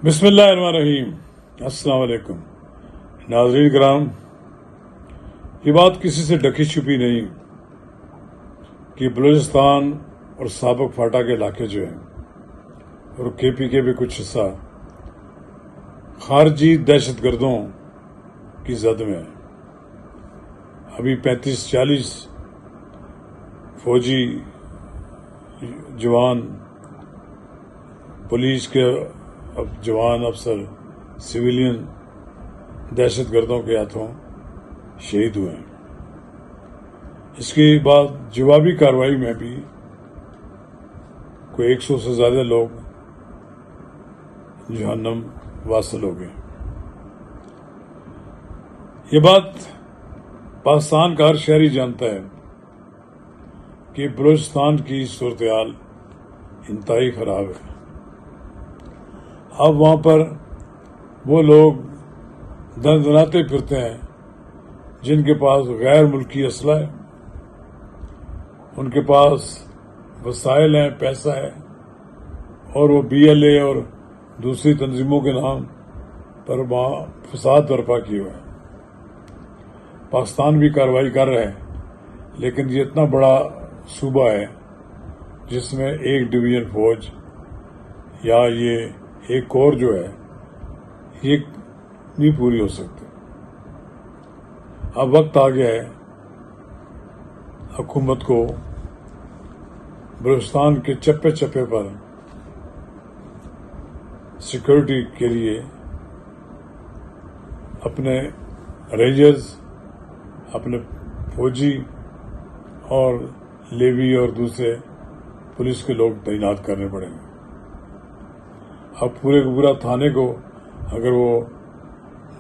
بسم اللہ الرحمن الرحیم۔ السلام علیکم ناظرین کرام، یہ بات کسی سے ڈکی چھپی نہیں کہ بلوچستان اور سابق فاٹا کے علاقے جو ہیں اور کے پی کے بھی کچھ حصہ خارجی دہشت گردوں کی زد میں ہے۔ ابھی 35-40 فوجی جوان، پولیس کے جوان افسر، سویلین دہشت گردوں کے ہاتھوں شہید ہوئے ہیں۔ اس کے بعد جوابی کارروائی میں بھی کوئی 100 سے زیادہ لوگ جہنم واصل ہو گئے۔ یہ بات پاکستان کا ہر شہری جانتا ہے کہ بلوچستان کی صورتحال انتہائی خراب ہے۔ اب وہاں پر وہ لوگ دندناتے پھرتے ہیں جن کے پاس غیر ملکی اسلحہ ہے، ان کے پاس وسائل ہیں، پیسہ ہے، اور وہ BLA اور دوسری تنظیموں کے نام پر وہاں فساد برپا کیے ہوئے ہیں۔ پاکستان بھی کارروائی کر رہا ہے، لیکن یہ اتنا بڑا صوبہ ہے جس میں ایک ڈویژن فوج یا یہ ایک کور جو ہے یہ نہیں پوری ہو سکتی۔ اب وقت آ گیا ہے حکومت کو بلوچستان کے چپے چپے پر سیکورٹی کے لیے اپنے رینجرز، اپنے فوجی اور لیوی اور دوسرے پولیس کے لوگ تعینات کرنے پڑیں گے۔ اب پورا تھانے کو اگر وہ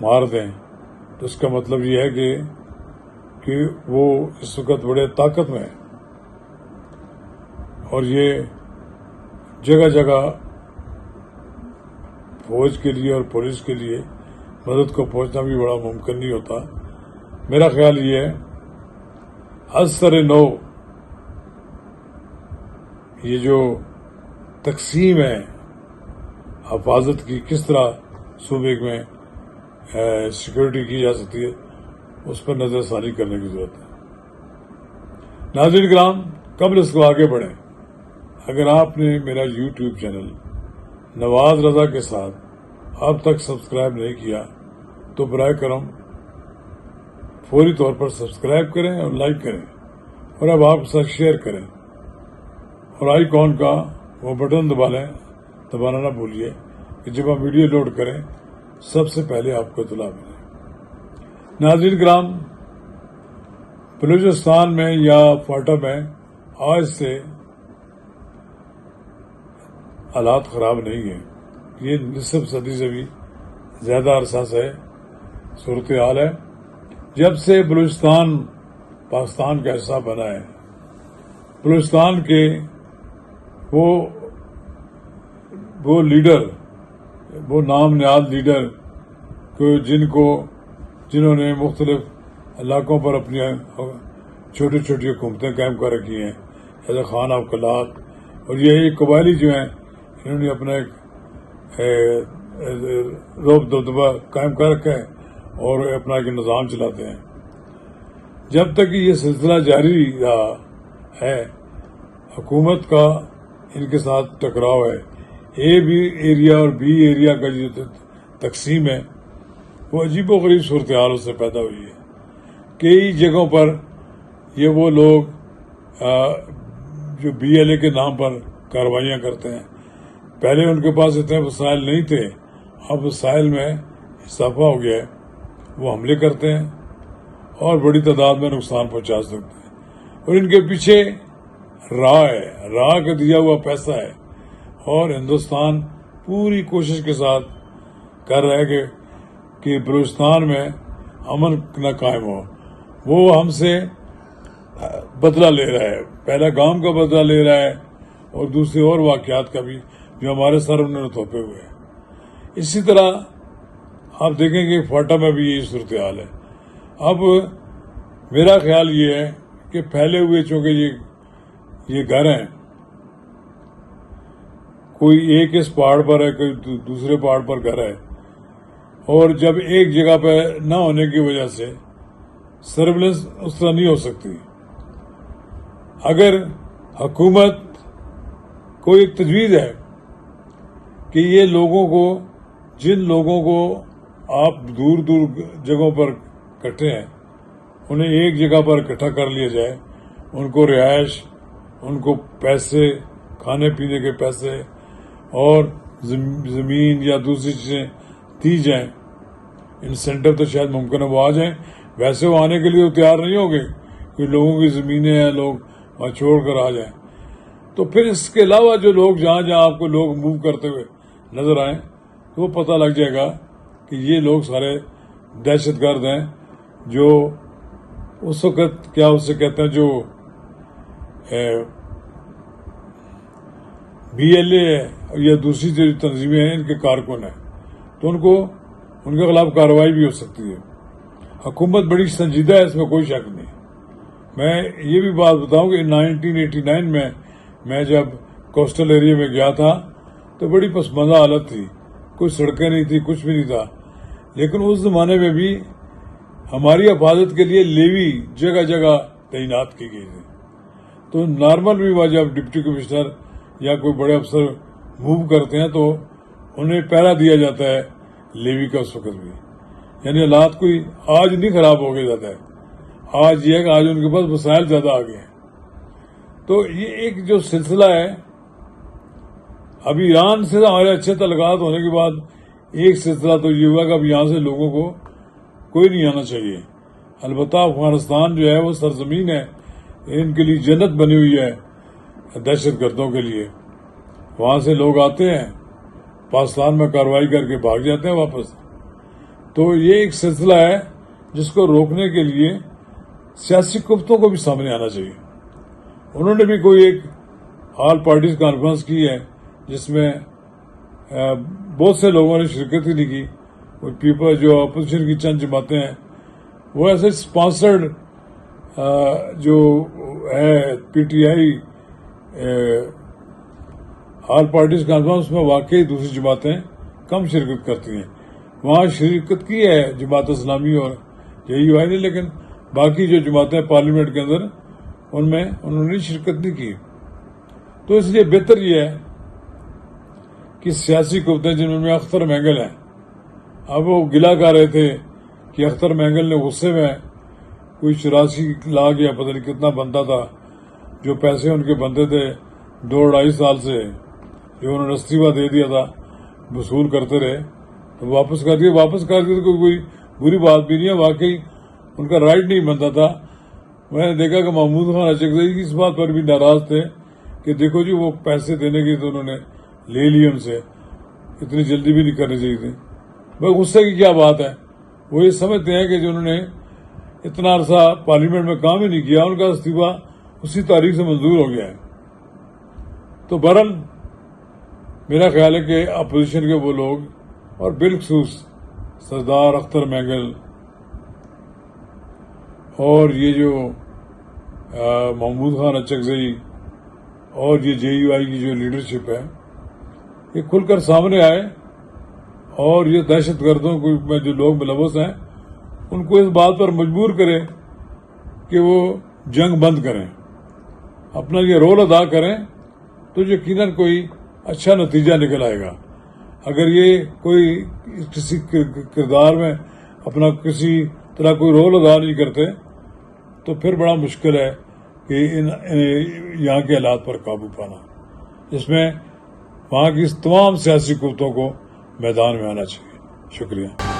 مار دیں تو اس کا مطلب یہ ہے کہ وہ اس وقت بڑے طاقت میں ہے، اور یہ جگہ جگہ فوج کے لیے اور پولیس کے لیے مدد کو پہنچنا بھی بڑا ممکن نہیں ہوتا۔ میرا خیال یہ ہے ازسر نو یہ جو تقسیم ہے حفاظت کی، کس طرح صوبے میں سیکورٹی کی جا سکتی ہے، اس پر نظر ثانی کرنے کی ضرورت ہے۔ ناظرین کرام، قبل اس کو آگے بڑھیں، اگر آپ نے میرا YouTube چینل نواز رضا کے ساتھ اب تک سبسکرائب نہیں کیا تو برائے کرم فوری طور پر سبسکرائب کریں اور لائک کریں، اور اب آپ کے ساتھ شیئر کریں، اور آئیکن کا وہ بٹن دبانا نہ بھولیے کہ جب ہم ویڈیو لوڈ کریں سب سے پہلے آپ کو اطلاع ملے۔ ناظرین کرام، بلوچستان میں یا فاٹا میں آج سے حالات خراب نہیں ہیں، یہ نصف صدی سے بھی زیادہ عرصہ سے صورتحال ہے۔ جب سے بلوچستان پاکستان کا حصہ بنا ہے، بلوچستان کے وہ لیڈر، وہ نام نہاد لیڈر جنہوں نے مختلف علاقوں پر اپنی چھوٹی چھوٹی حکومتیں قائم کر رکھی ہیں، جیسے خان آف کلات، اور یہ قبائلی جو ہیں انہوں نے اپنا ایک رعب دبدبہ قائم کر رکھا ہے اور اپنا ایک نظام چلاتے ہیں۔ جب تک یہ سلسلہ جاری رہا ہے، حکومت کا ان کے ساتھ ٹکراؤ ہے، A ایریا اور B ایریا کا جو تقسیم ہے وہ عجیب و غریب صورتحال سے پیدا ہوئی ہے۔ کئی جگہوں پر یہ وہ لوگ جو BLA کے نام پر کارروائیاں کرتے ہیں، پہلے ان کے پاس اتنے وسائل نہیں تھے، اب وسائل میں اضافہ ہو گیا ہے، وہ حملے کرتے ہیں اور بڑی تعداد میں نقصان پہنچا سکتے ہیں، اور ان کے پیچھے راہ کا دیا ہوا پیسہ ہے، اور ہندوستان پوری کوشش کے ساتھ کر رہا ہے کہ بلوچستان میں امن نہ قائم ہو۔ وہ ہم سے بدلہ لے رہا ہے، پہلا گام کا بدلہ لے رہا ہے اور دوسرے اور واقعات کا بھی جو ہمارے سر انہوں نے تھوپے ہوئے ہیں۔ اسی طرح آپ دیکھیں گے فاٹا میں بھی یہی صورتحال ہے۔ اب میرا خیال یہ ہے کہ پھیلے ہوئے چونکہ یہ گھر ہیں، کوئی ایک اس پہاڑ پر ہے، کوئی دوسرے پہاڑ پر گھر ہے، اور جب ایک جگہ پہ نہ ہونے کی وجہ سے سرویلنس اس طرح نہیں ہو سکتی. اگر حکومت کو ایک تجویز ہے کہ یہ لوگوں کو، جن لوگوں کو آپ دور دور جگہوں پر اکٹھے ہیں، انہیں ایک جگہ پر اکٹھا کر لیا جائے، ان کو رہائش، ان کو پیسے، کھانے پینے کے پیسے اور زمین یا دوسری چیزیں دی جائیں. انسینٹو تو شاید ممکن ہے وہ آ جائیں، ویسے وہ آنے کے لیے تیار نہیں ہوں گے کہ لوگوں کی زمینیں ہیں لوگ وہاں چھوڑ کر آ جائیں. تو پھر اس کے علاوہ جو لوگ جہاں جہاں آپ کو لوگ موو کرتے ہوئے نظر آئیں تو وہ پتہ لگ جائے گا کہ یہ لوگ سارے دہشت گرد ہیں، جو اس وقت کیا اسے کہتے ہیں، جو بی ایل اے ہے یا دوسری جو تنظیمیں ہیں ان کے کارکن ہیں، تو ان کے خلاف کارروائی بھی ہو سکتی ہے. حکومت بڑی سنجیدہ ہے، اس میں کوئی شک نہیں. میں یہ بھی بات بتاؤں کہ 1989 میں جب کوسٹل ایریا میں گیا تھا تو بڑی پسماندہ حالت تھی، کوئی سڑکیں نہیں تھی، کچھ بھی نہیں تھا، لیکن اس زمانے میں بھی ہماری حفاظت کے لیے لیوی جگہ جگہ تعینات کی گئی تھی. تو نارمل بھی ہوا، جب ڈپٹی کمشنر یا کوئی بڑے افسر موو کرتے ہیں تو انہیں پہرا دیا جاتا ہے لیوی کا اس وقت بھی. یعنی حالات کوئی آج نہیں خراب ہو گئے زیادہ ہے، آج یہ ہے کہ آج ان کے پاس وسائل زیادہ آ گئے ہیں. تو یہ ایک جو سلسلہ ہے، ابھی ایران سے ہمارے اچھے تعلقات ہونے کے بعد ایک سلسلہ تو یہ ہوا کہ اب یہاں سے لوگوں کو کوئی نہیں آنا چاہیے. البتہ افغانستان جو ہے وہ سرزمین ہے، ان کے لیے جنت بنی ہوئی ہے دہشت گردوں کے لیے. وہاں سے لوگ آتے ہیں، پاکستان میں کارروائی کر کے بھاگ جاتے ہیں واپس. تو یہ ایک سلسلہ ہے جس کو روکنے کے لیے سیاسی قوتوں کو بھی سامنے آنا چاہیے. انہوں نے بھی کوئی ایک آل پارٹیز کانفرنس کی ہے جس میں بہت سے لوگوں نے شرکت ہی نہیں کی. پیپل جو اپوزیشن کی چند جماعتیں ہیں وہ ایسے اسپانسرڈ جو ہے P T I all parties conference میں واقعی دوسری جماعتیں کم شرکت کرتی ہیں. وہاں شرکت کی ہے جماعت اسلامی اور JUI نے، لیکن باقی جو جماعتیں پارلیمنٹ کے اندر ان میں انہوں نے شرکت نہیں کی. تو اس لیے بہتر یہ ہے کہ سیاسی قوتیں، جن میں اختر مینگل ہیں، اب وہ گلہ کر رہے تھے کہ اختر مینگل نے غصے میں کوئی 84 لاکھ یا پتہ نہیں کتنا بنتا تھا، جو پیسے ان کے بنتے تھے 2-2.5 سال سے، جو انہوں نے استعفیٰ دے دیا تھا، وصول کرتے رہے، تو واپس کر دیے تو کوئی بری بات بھی نہیں ہے، واقعی ان کا رائٹ نہیں بنتا تھا. میں نے دیکھا کہ محمود خان اچکزئی اس بات پر بھی ناراض تھے کہ دیکھو جی وہ پیسے دینے کی تو انہوں نے لے لیے ان سے، اتنی جلدی بھی نہیں کرنی چاہیے تھی. بھائی غصے کی کیا بات ہے؟ وہ یہ سمجھتے ہیں کہ جو انہوں نے اتنا عرصہ پارلیمنٹ میں کام ہی نہیں کیا، ان کا استعفیٰ اسی تاریخ سے منظور ہو گیا ہے. تو بہرحال میرا خیال ہے کہ اپوزیشن کے وہ لوگ، اور بالخصوص سردار اختر مینگل اور یہ جو محمود خان اچکزئی اور یہ JUI کی جو لیڈرشپ ہے، یہ کھل کر سامنے آئے اور یہ دہشت گردوں میں جو لوگ ملوث ہیں ان کو اس بات پر مجبور کرے کہ وہ جنگ بند کریں، اپنا یہ رول ادا کریں، تو یقیناً کوئی اچھا نتیجہ نکل آئے گا. اگر یہ کوئی کسی کردار میں اپنا کسی طرح کوئی رول ادا نہیں کرتے تو پھر بڑا مشکل ہے کہ یہاں کے حالات پر قابو پانا. اس میں وہاں کی تمام سیاسی قوتوں کو میدان میں آنا چاہیے. شکریہ.